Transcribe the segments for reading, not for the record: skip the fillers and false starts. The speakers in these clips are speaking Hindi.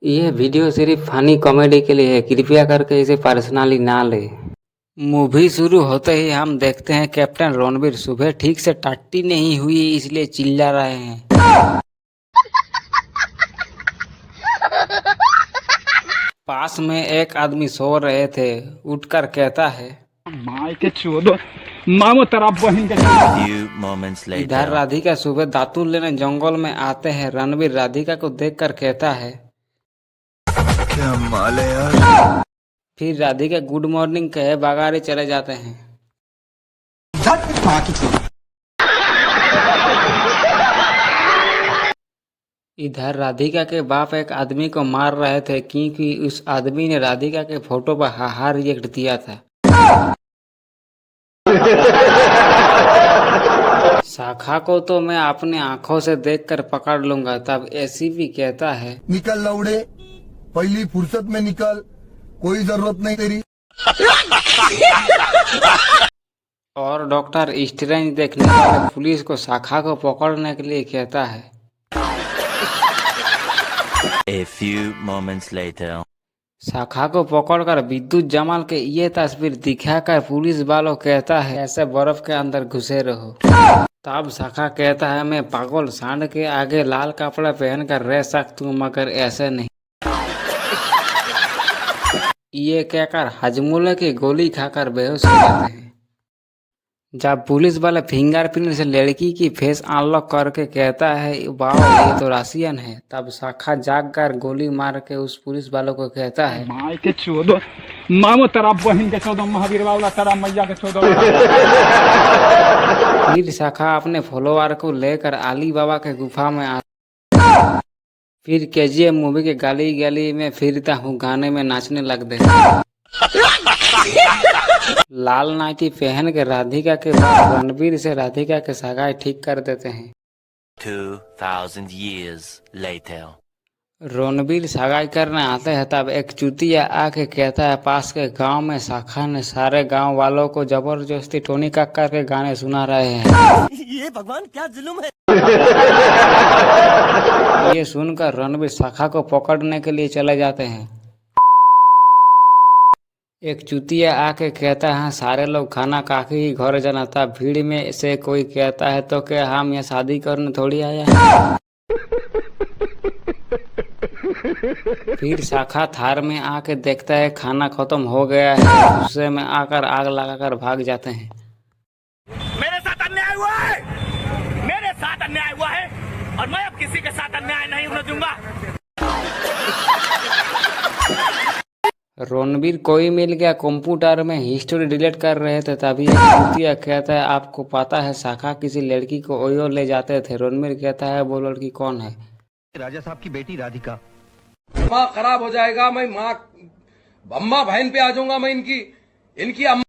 ये वीडियो सिर्फ फनी कॉमेडी के लिए है, कृपया करके इसे पर्सनली ना ले। मूवी शुरू होते ही हम देखते हैं कैप्टन रणवीर सुबह ठीक से टट्टी नहीं हुई इसलिए चिल्ला रहे हैं। पास में एक आदमी सो रहे थे, उठकर कहता है इधर राधिका सुबह दातुन लेने जंगल में आते हैं। रणवीर राधिका को देखकर कहता है क्या माल है यार। फिर राधिका गुड मॉर्निंग कहे बगारे चले जाते हैं। इधर राधिका के बाप एक आदमी को मार रहे थे क्योंकि उस आदमी ने राधिका के फोटो पर हाहा रिएक्ट दिया था। शाखा को तो मैं अपने आंखों से देखकर पकड़ लूंगा। तब एसीपी कहता है निकल लौड़े, पहली फुर्सत में निकल, कोई जरूरत नहीं तेरी। और डॉक्टर स्ट्रेंज देखने वाले पुलिस को शाखा को पकड़ने के लिए कहता है। A few moments later. शाखा को पकड़कर विद्युत जमाल के ये तस्वीर दिखाकर पुलिस वालों कहता है ऐसे बर्फ के अंदर घुसे रहो। तब शाखा कहता है मैं पागल सांड के आगे लाल कपड़ा पहनकर रह सकता हूँ मगर ऐसे नहीं। ये कहकर हजमुले की गोली खाकर बेहोश हो जाते हैं। जब पुलिस वाले फिंगरप्रिंट से लड़की की फेस अनलॉक करके कहता है वाह ये तो रसियन है, तब शाखा जाग कर गोली मार के उस पुलिस वालों को कहता है फिर शाखा अपने फॉलोअर को लेकर अली बाबा के गुफा में आता। फिर केजीएफ मूवी के गली गली में फिरता हूँ गाने में नाचने लगते हैं। लाल नाइटी पहन के राधिका के बाद रणवीर से राधिका के सगाई ठीक कर देते हैं। 2000 years later. रणवीर सगाई करने आते हैं तब एक चुतिया आके कहता है पास के गांव में शाखा ने सारे गांव वालों को जबरदस्ती टोनी कक्कर के गाने सुना रहे हैं। ये भगवान क्या जुल्म है। ये सुनकर रणवीर शाखा को पकड़ने के लिए चले जाते हैं। एक चुतिया आके कहता है सारे लोग खाना खा के ही घर जाना था। भीड़ में से कोई कहता है तो क्या हम यहाँ शादी करने थोड़ी आया है। फिर शाखा थार में आके देखता है खाना खत्म हो गया है। गुस्से में आकर आग लगाकर भाग जाते हैं। मेरे साथ अन्याय हुआ है, मेरे साथ अन्याय हुआ है और मैं अब किसी के साथ अन्याय नहीं होने दूंगा। रणवीर कोई मिल गया कंप्यूटर में हिस्ट्री डिलीट कर रहे थे तभी एक चुतिया कहता है आपको पता है शाखा किसी लड़की को ओयो ले जाते थे। रणवीर कहता है वो लड़की कौन है। राजा साहब की बेटी राधिका। दिमाग खराब हो जाएगा, मैं माँ अम्मा बहन पे आ जाऊंगा, मैं इनकी अम्मा।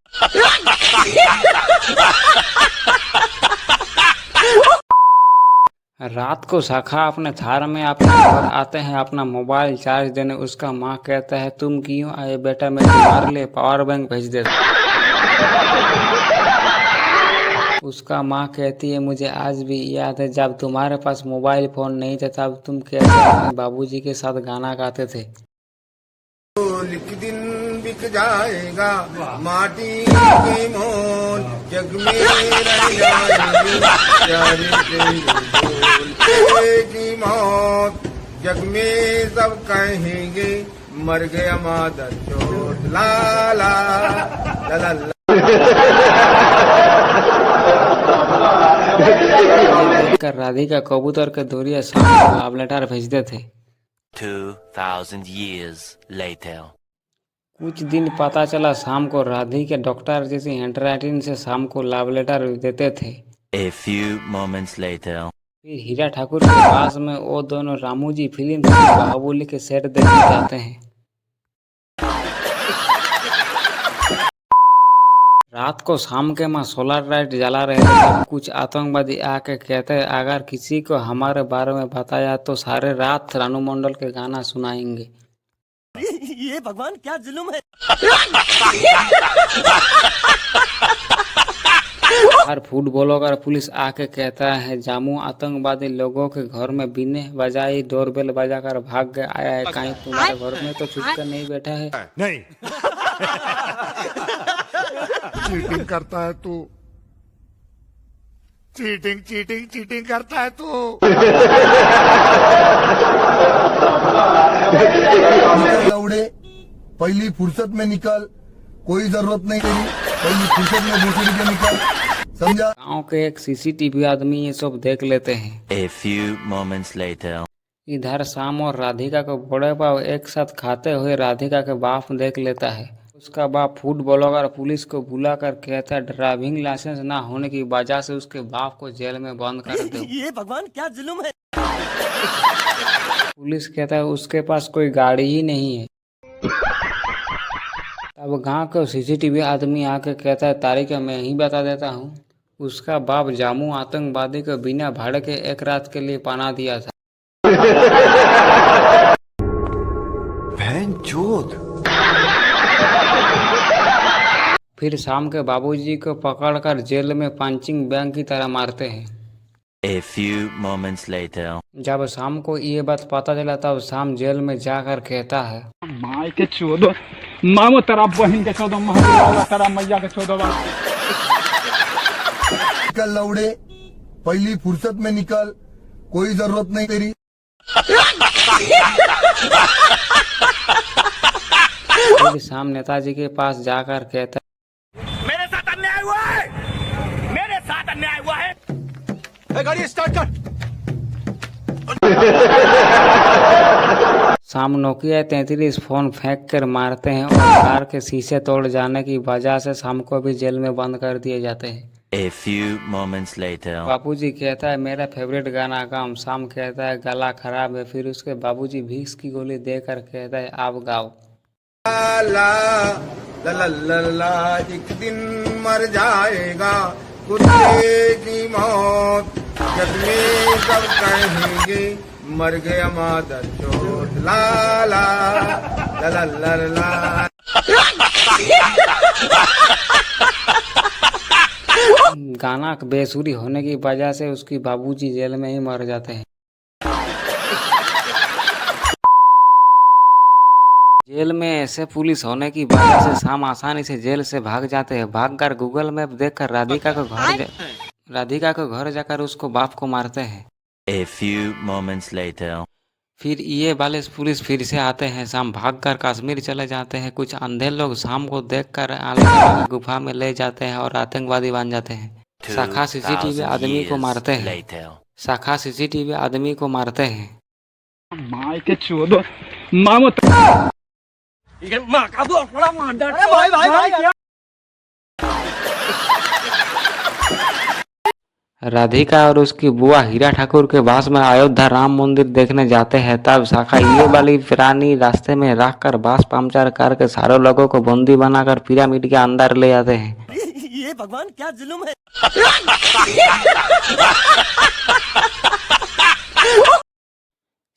रात को शाखा अपने थार में अपने घर आते हैं अपना मोबाइल चार्ज देने। उसका माँ कहता है तुम क्यों आए बेटा, मैं तुम्हारे लिए पावर बैंक भेज देता। उसका माँ कहती है मुझे आज भी याद है जब तुम्हारे पास मोबाइल फोन नहीं था तब तुम कैसे अपने बाबूजी के साथ गाना गाते थे। लिख दिन बिक जाएगा माटी के मोल, जग में रह जाएगी मौत, जग में सब कहेंगे मर गया मादर चोट। ला ला ला ला। देखकर राधिका कबूतर के दूरिया शाम को लव लेटर भेजते थे। 2000 years later. कुछ दिन पता चला शाम को राधिका डॉक्टर जैसी हैंडराइटिंग से शाम को लव लेटर देते थे। A few moments later. फिर हीरा ठाकुर के पास में वो दोनों रामू जी फिल्म बाहुबली के सेट देखने जाते हैं। रात को शाम के माँ सोलर लाइट जला रहे थे तब कुछ आतंकवादी आके कहते हैं अगर किसी को हमारे बारे में बताया तो सारे रात रानू मंडल के गाना सुनाएंगे। ये भगवान क्या जुल्म है। हर फूड ब्लॉगर पुलिस आके कहता है जामू आतंकवादी लोगों के घर में बिना बजाई डोरबेल बजाकर भाग गए आया है, कहीं तुम्हारे घर में तो छुप कर नहीं बैठा है। चीटिंग करता है तू, चीटिंग चीटिंग चीटिंग करता है तू। लौड़े पहली फुर्सत में निकल, कोई जरूरत नहीं तेरी, पहली फुर्सत में भूसड़ी के निकल, समझा। गाँव के एक सीसीटीवी आदमी ये सब देख लेते हैं। A few moments later. इधर शाम और राधिका को बड़े बाप एक साथ खाते हुए राधिका के बाप देख लेता है। उसका बाप फूड ब्लॉगर पुलिस को बुला कर कहता है ड्राइविंग लाइसेंस ना होने की वजह से उसके बाप को जेल में बंद कर दो। ये भगवान क्या जुल्म है। पुलिस कहता है उसके पास कोई गाड़ी ही नहीं है। तब गांव के सीसीटीवी आदमी आके कहता है तारीख मैं ही बता देता हूँ। उसका बाप जामू आतंकवादी को बिना भाड़े के एक रात के लिए पनाह दिया था। फिर शाम के बाबूजी को पकड़कर जेल में पंचिंग बैग की तरह मारते हैं। A few moments later. जब शाम को ये बात पता चला तब शाम जेल में जाकर कहता है माय के चौदह मामो तेरा बहन के 14 माह तेरा मैया के 14 बार। निकल लौड़े पहली फुर्सत में निकल, कोई जरूरत नहीं तेरी। फिर शाम नेताजी के पास जाकर कहता है मेरे साथ अन्याय हुआ है, मेरे साथ अन्याय हुआ है। गाड़ी स्टार्ट कर। शाम नोकिया 33 फोन फेंक कर मारते हैं और कार के शीशे तोड़ जाने की वजह से शाम को भी जेल में बंद कर दिए जाते हैं। A few moments later. बापूजी कहता है मेरा फेवरेट गाना गाओ। शाम कहता है गला खराब है। फिर उसके बाबूजी विक्स की गोली देकर कहता है आप गाओ। ला ला ला ला ला एक दिन मर जाएगा कुत्ते की मौत, जग में सब कहेंगे मर गया मादर चोट। ला ला ला ला ला ला। गाना बेसुरी होने की वजह से उसकी बाबूजी जेल में ही मर जाते हैं। जेल में ऐसे पुलिस होने की वजह से शाम आसानी से जेल से भाग जाते हैं। भागकर गूगल मैप देखकर राधिका को घर जाकर उसको बाप को मारते हैं। A few moments later. फिर ये वाले पुलिस फिर से आते हैं। शाम भागकर कश्मीर चले जाते हैं। कुछ अंधे लोग शाम को देखकर आलिया गुफा में ले जाते हैं और आतंकवादी बन जाते हैं। शाखा सीसीटीवी आदमी को मारते हैं। Later. शाखा सीसीटीवी आदमी को मारते हैं। माय के चौदह मामो माँ का बड़ा मार। भाई भाई भाई राधिका और उसकी बुआ हीरा ठाकुर के पास में अयोध्या राम मंदिर देखने जाते हैं। तब शाखा ये वाली प्राणी रास्ते में रखकर बास पंचर करके सारे लोगों को बंदी बनाकर पिरामिड के अंदर ले आते हैं। ये भगवान क्या जुल्म है।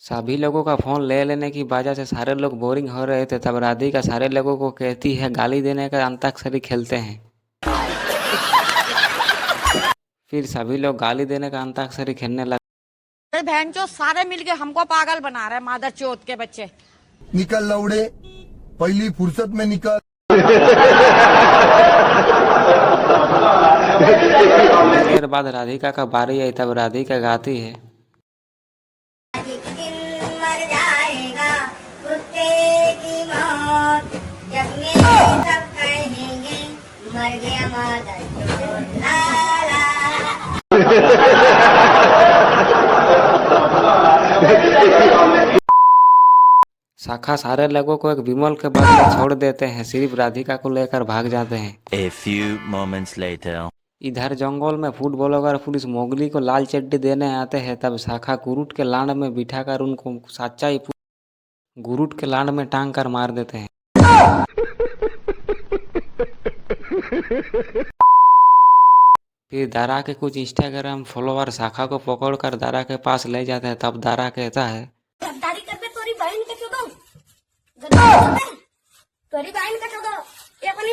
सभी लोगों का फोन ले लेने की वजह से सारे लोग बोरिंग हो रहे थे। तब राधिका सारे लोगों को कहती है गाली देने का अंताक्षरी खेलते हैं। फिर सभी लोग गाली देने का अंताक्षरी खेलने लगे। बहनचोद सारे मिलके हमको पागल बना रहे हैं मादर चोद के बच्चे। निकल लौड़े पहली फुर्सत में निकल। देर बाद राधिका का बारी आई। तब राधिका गाती है एक दिन मर जाएगा कुत्ते की मौत, जग में सब कहेंगे मर गया मादर चोद। ला ला। शाखा सारे लोगों को एक विमल के बाद में छोड़ देते हैं। सिर्फ राधिका को लेकर भाग जाते हैं। A few moments later. इधर जंगल में फूड ब्लॉगर पुलिस मोगली को लाल चड्डी देने आते हैं। तब शाखा गुरुट के लांड में बिठाकर उनको सच्चाई गुरुट के लांड में टांग कर मार देते हैं। फिर दारा के कुछ इंस्टाग्राम फॉलोअर शाखा को पकड़कर दारा के पास ले जाते हैं। तब दारा कहता है गद्दारी करते तोरी बहन के चोदो, गद्दारी करते तोरी बहन का चोदो। ये अपनी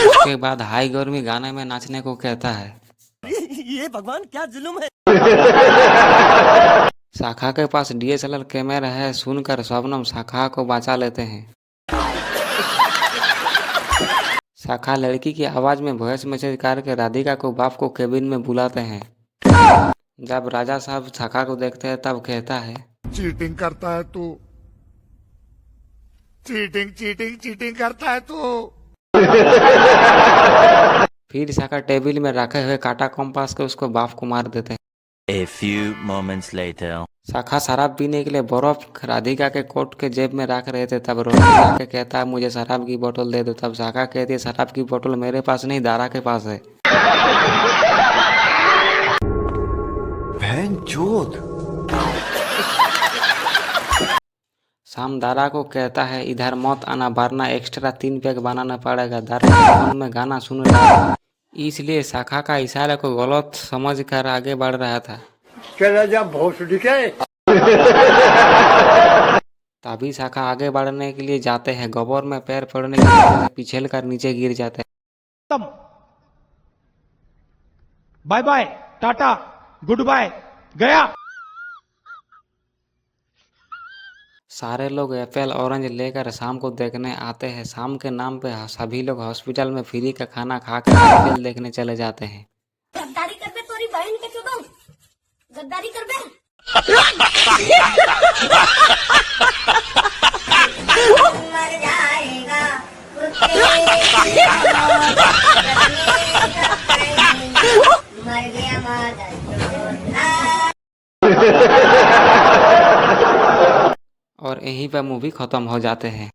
उसके बाद हाई गर्मी गाने में नाचने को कहता है। ये भगवान क्या जुल्म है। शाखा के पास DSLR कैमरा है, सुनकर शबनम शाखा को बचा लेते हैं। शाखा लड़की की आवाज में वॉइस मैसेज करके राधिका को बाप को केबिन में बुलाते हैं। जब राजा साहब शाखा को देखते हैं तब कहता है, चीटिंग करता है तू, चीटिंग चीटिंग चीटिंग करता है तू। फिर शाखा टेबल में रखे हुए काटा कॉम्पास के उसको बाप को मार देते हैं। A few moments later. शाखा शराब पीने के लिए बर्फ राधिका के कोट के जेब में रख रहे थे, तब रोहित आके कहता है मुझे शराब की बोतल दे दो। तब शाखा कहती है शराब की बोतल मेरे पास नहीं, दारा के पास है। शाम दारा को कहता है इधर मत आना वरना एक्स्ट्रा 3 पैक बनाना पड़ेगा। दारा फोन में गाना सुन रहा है, इसलिए शाखा का इशारा को गलत समझ कर आगे बढ़ रहा था। तभी शाखा आगे बढ़ने के लिए जाते हैं, गोबर में पैर पड़ने की वजह से पिछल कर नीचे गिर जाते हैं। बाय बाय, टाटा, गुड बाय, गया। सारे लोग एप्पल ऑरेंज लेकर शाम को देखने आते हैं। शाम के नाम पे सभी लोग हॉस्पिटल में फ्री का खाना खाकर IPL देखने चले जाते हैं। गद्दारी कर बे तोरी बहन के चुदो, गद्दारी कर बे। मर जाएगा मर गया माता। और यहीं पर मूवी खत्म हो जाते हैं।